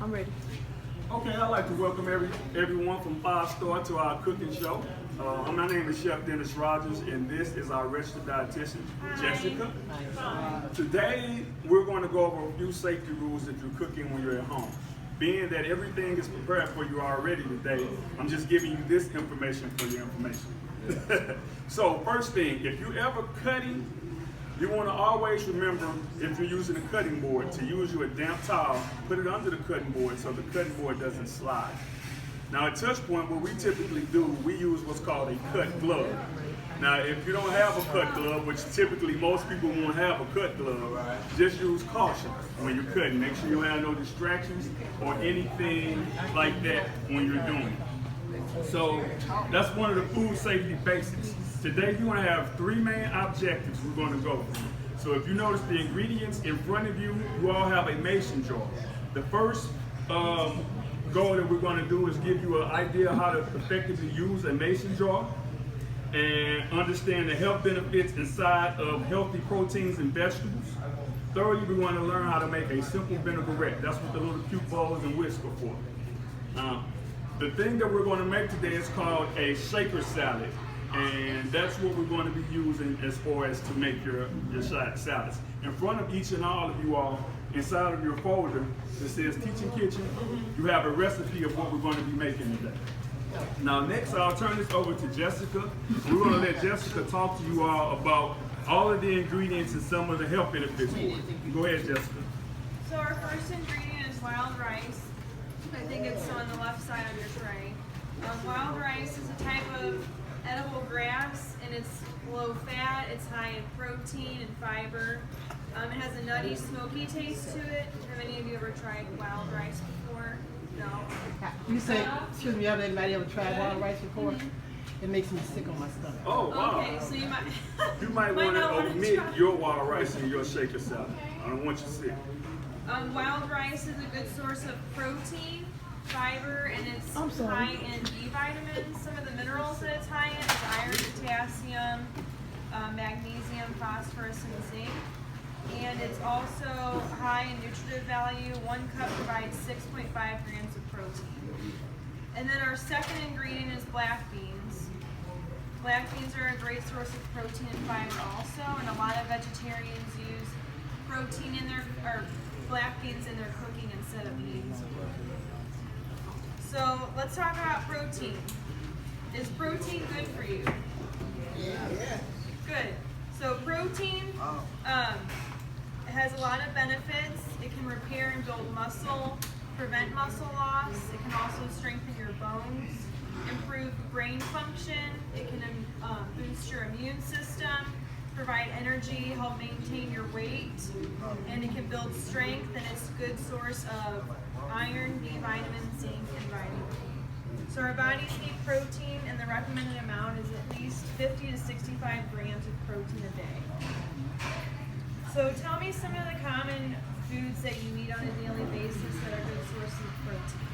I'm ready. Okay, I'd like to welcome everyone from 5 Star to our cooking show. My name is Chef Dennis Rogers, and this is our registered dietitian, Jessica. Today, we're going to go over a few safety rules if you're cooking when you're at home. Being that everything is prepared for you already today, I'm just giving you this information for your information. So, first thing, if you're ever cutting, you want to always remember, if you're using a cutting board, to use your damp towel, put it under the cutting board so the cutting board doesn't slide. Now at Touch Point, what we typically do, we use what's called a cut glove. Now if you don't have a cut glove, which typically most people won't have a cut glove, just use caution when you're cutting. Make sure you have no distractions or anything like that when you're doing it. So that's one of the food safety basics. Today you're going to have 3 main objectives we're going to go through. So if you notice the ingredients in front of you, you all have a mason jar. The first goal that we're going to do is give you an idea of how to effectively use a mason jar and understand the health benefits inside of healthy proteins and vegetables. Thirdly, we want to learn how to make a simple vinaigrette. That's what the little cute bowls and whisks are for. The thing that we're going to make today is called a shaker salad. And that's what we're going to be using as far as to make your salads. In front of each and all of you all, inside of your folder that says Teaching Kitchen, you have a recipe of what we're going to be making today. Now next, I'll turn this over to Jessica. We're going to let Jessica talk to you all about all of the ingredients and some of the health benefits. Go ahead, Jessica. So our first ingredient is wild rice. I think it's on the left side of your tray. Wild rice is a type of edible grass, and it's low fat, it's high in protein and fiber. It has a nutty, smoky taste to it. Have any of you ever tried wild rice before? No? You say, excuse me, have anybody ever tried wild rice before? It makes me sick on my stomach. Oh, wow. Okay, so you might You might want to omit your wild rice in your shaker salad. I don't want you sick. Wild rice is a good source of protein, fiber, and it's high in B vitamins. Some of the minerals that it's high in is iron, potassium, magnesium, phosphorus, and zinc. And it's also high in nutritive value. 1 cup provides 6.5 grams of protein. And then our second ingredient is black beans. Black beans are a great source of protein and fiber also, and a lot of vegetarians use protein in their, or black beans in their cooking instead of beans. So let's talk about protein. Is protein good for you? Yeah. Good. So protein has a lot of benefits. It can repair and build muscle, prevent muscle loss. It can also strengthen your bones, improve brain function. It can boost your immune system, provide energy, help maintain your weight, and it can build strength, and it's a good source of iron, B vitamins, zinc, and vitamin E. So our bodies need protein, and the recommended amount is at least 50 to 65 grams of protein a day. So tell me some of the common foods that you eat on a daily basis that are good sources of protein.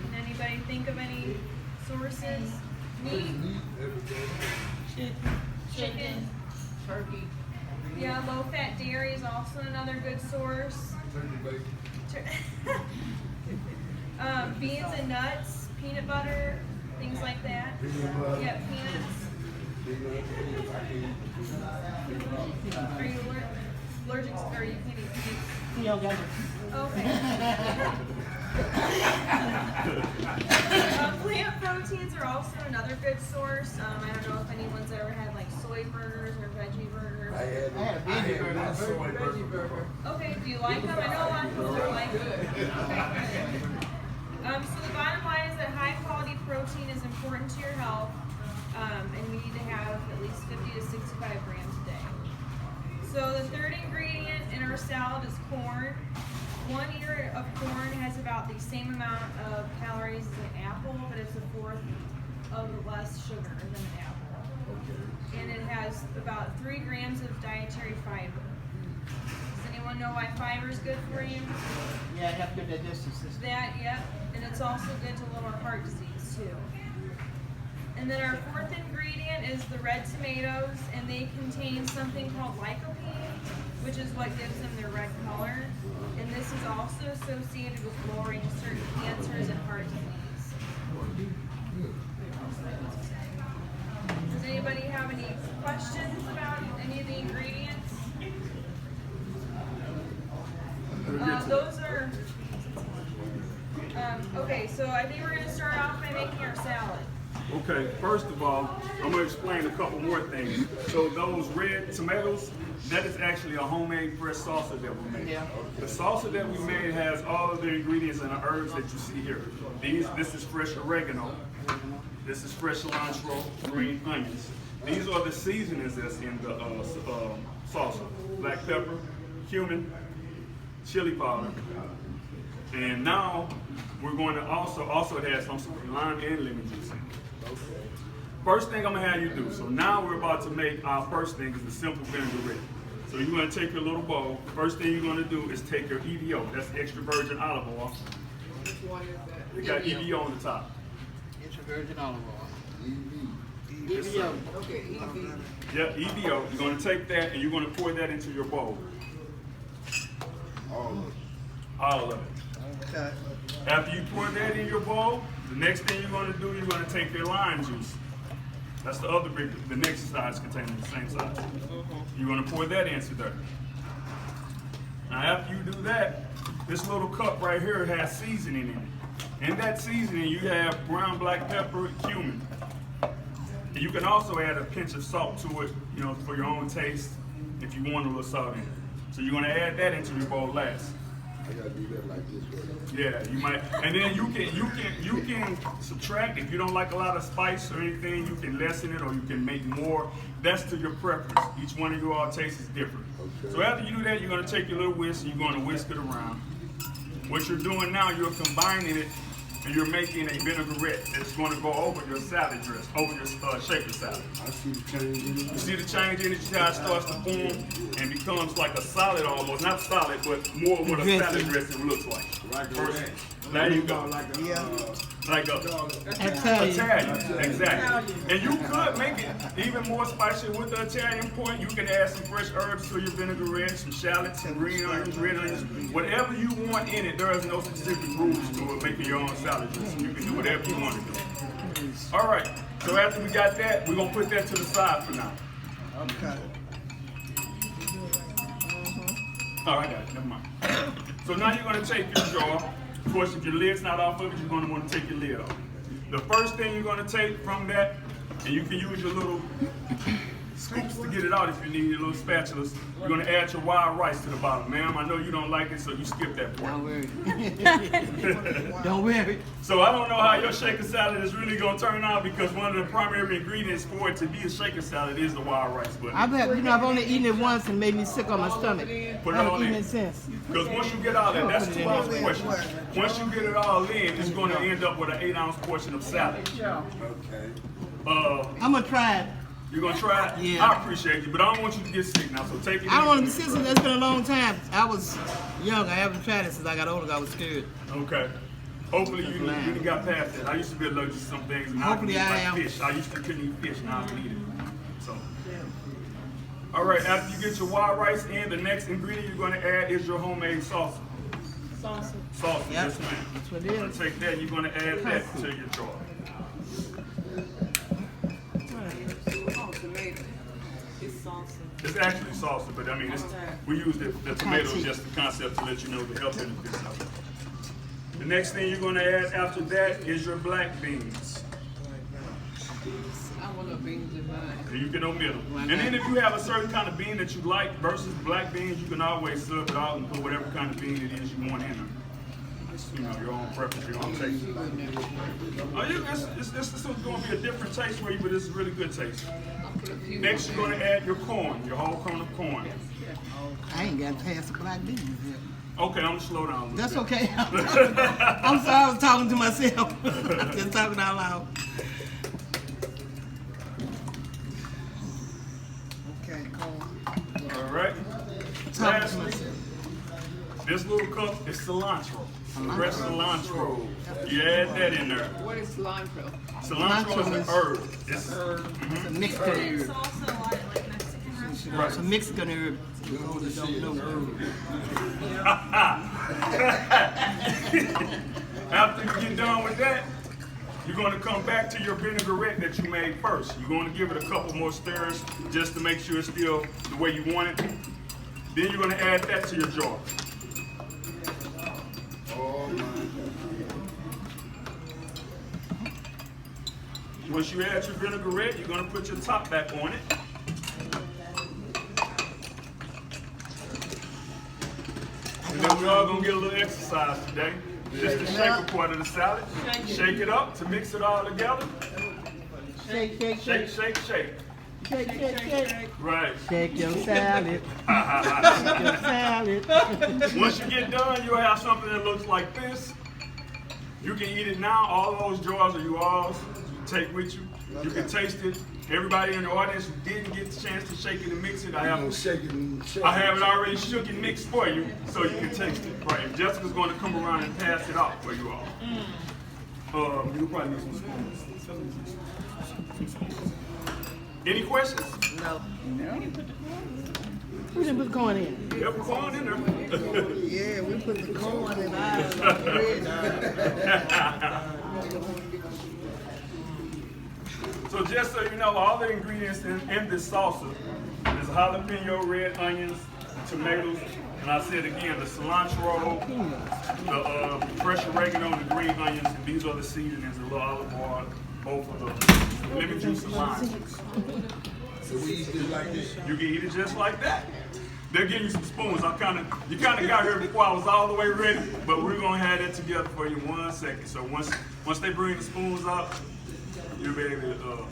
Can anybody think of any sources? Meat? Chicken. Turkey. Yeah, low-fat dairy is also another good source. Beans and nuts, peanut butter, things like that. Yeah, peanuts. Are you allergic to, or you can't eat peanuts? You don't got it. Okay. Plant proteins are also another good source. I don't know if anyone's ever had like soy burgers or veggie burgers. I had a veggie burger. Okay, do you like them? I know a lot of people don't like them. Okay, good. So the bottom line is that high quality protein is important to your health, and we need to have at least 50 to 65 grams a day. So the third ingredient in our salad is corn. 1 ear of corn has about the same amount of calories as an apple, but it's 1/4 of less sugar than an apple. And it has about 3 grams of dietary fiber. Does anyone know why fiber is good for you? Yeah, I have good digestive system. That, yep. And it's also good to lower heart disease too. And then our fourth ingredient is the red tomatoes, and they contain something called lycopene. which is what gives them their red color. And this is also associated with lowering certain cancers and heart disease. Does anybody have any questions about any of the ingredients? Those are, okay, so I think we're going to start off by making our salad. Okay, first of all, I'm going to explain a couple more things. So those red tomatoes, that is actually a homemade fresh salsa that we made. Yeah. The salsa that we made has all of the ingredients and the herbs that you see here. This is fresh oregano. This is fresh cilantro, green onions. These are the seasonings that's in the salsa. Black pepper, cumin, chili powder. And now we're going to also it has some lime and lemon juice in it. First thing I'm gonna have you do. So now we're about to make our first thing is the simple vinaigrette. So you're gonna take your little bowl. First thing you're gonna do is take your EVO. That's extra virgin olive oil. Which one is that? You got EVO on the top. Extra virgin olive oil. Yes, sir. Okay, EV. Yeah, EVO. You're gonna take that and you're gonna pour that into your bowl. All of it. Okay. After you pour that in your bowl, the next thing you're going to do, you're going to take your lime juice. That's the other big, the next size container, the same size. You're going to pour that into there. Now after you do that, this little cup right here has seasoning in it. In that seasoning, you have brown black pepper and cumin. And you can also add a pinch of salt to it, you know, for your own taste, if you want a little salt in it. So you're going to add that into your bowl last. I gotta do that like this, right? Yeah, you might, and then you can subtract if you don't like a lot of spice or anything. You can lessen it or you can make more. That's to your preference. Each one of you all tastes is different. Okay. So after you do that, you're gonna take your little whisk and you're gonna whisk it around. What you're doing now, you're combining it and you're making a vinaigrette that's going to go over your salad dress, over your shaker salad. I see the change in it. You see the change in it? You see how it starts to form and becomes like a solid almost, not solid, but more what a salad dressing looks like. Like First, that. there you go. Like a, Like a Italian, exactly. And you could make it even more spicy with the Italian point. You can add some fresh herbs to your vinaigrette, some shallots, some green onions, red onions, whatever you want in it. There is no specific rules to it. Making your own salad dressing, you can do whatever you want to do. All right. So after we got that, we're gonna put that to the side for now. Okay. Oh, I got it. Never mind. So now you're gonna take your jar. Of course, if your lid's not off of it, you're going to want to take your lid off. The first thing you're going to take from that, and you can use your little scoops to get it out if you need your little spatulas, you're going to add your wild rice to the bottom. Ma'am, I know you don't like it, so you skip that part. Don't worry. Don't worry. So I don't know how your shaker salad is really going to turn out because one of the primary ingredients for it to be a shaker salad is the wild rice. But I've only eaten it once and made me sick on my stomach. put it I all haven't eaten in. it since. Because once you get all that, that's 2 ounce portion. Once you get it all in, it's going to end up with an 8 ounce portion of salad. okay. I'm gonna try it. You're going to try it? Yeah. I appreciate you, but I don't want you to get sick now, so take it I don't want to be easy. sick since it's been a long time. I was young. I haven't tried it since I got older. I was scared. Okay. Hopefully you got past that. I used to be allergic to some things, and Hopefully I I can am. eat like fish. I used to couldn't eat fish, now I can eat it. So. All right, after you get your wild rice in, the next ingredient you're going to add is your homemade salsa. Salsa. Salsa, Yep. yes ma'am. That's what it You're going is. to take that, you're going to add that to your jar. Oh, tomato. It's salsa. It's actually salsa, but I mean, we use the tomatoes Conchita. just the concept to let you know the health benefits of it. The next thing you're going to add after that is your black beans. I want no beans in mine. And you can omit them. And then if you have a certain kind of bean that you like versus black beans, you can always sub it out and put whatever kind of bean it is you want in them. It's, you know, your own preference, your own taste. Oh, it's going to be a different taste for you, but it's a really good taste. I'll put a few. Next, you're going to add your corn, your whole kernel of corn. I ain't got past the black beans yet. Okay, I'm going to slow down a little That's bit. okay. I'm sorry, I was talking to myself. Just talking out loud. Okay, cool. All right. Talking to Lastly, myself. this little cup is cilantro. Fresh cilantro. You add that in there. What is cilantro? Cilantro is an herb. It's It's a mixture. In of salsa, a lot of like Mexican restaurants You know, Right. so Mexican herb. Those that don't know herb. After you get done with that, you're going to come back to your vinaigrette that you made first. You're going to give it a couple more stirs just to make sure it's still the way you want it. Then you're going to add that to your jar. Oh my God. Once you add your vinaigrette, you're going to put your top back on it. And then we're all going to get a little exercise today. Just the shaker part of the salad. Shake it up to mix it all together. Shake, shake, Shake, shake. shake, shake. Shake, shake, shake. Right. Shake your salad. Shake your salad. Once you get done, you'll have something that looks like this. You can eat it now. All those jars are yours. You can take with you. You can taste it. Everybody in the audience who didn't get the chance to shake it and mix it, I have it already shook and mixed for you, so you can taste it. Right. And Jessica's going to come around and pass it out for you all. You'll probably need some spoons. Any questions? No. We didn't put corn in. Yeah, put corn in there. Yeah, we put the corn in ours. So just so you know, all the ingredients in this salsa is jalapeno, red onions, tomatoes, and I said again, the cilantro, the fresh oregano, and the green onions, and these are the seasonings, a little olive oil, both of the lemon juice and lime juice. So we eat this like this? You can eat it just like that. They'll give you some spoons. You kind of got here before I was all the way ready, but we're gonna have that together for you in 1 second. So once they bring the spoons up, you'll be able to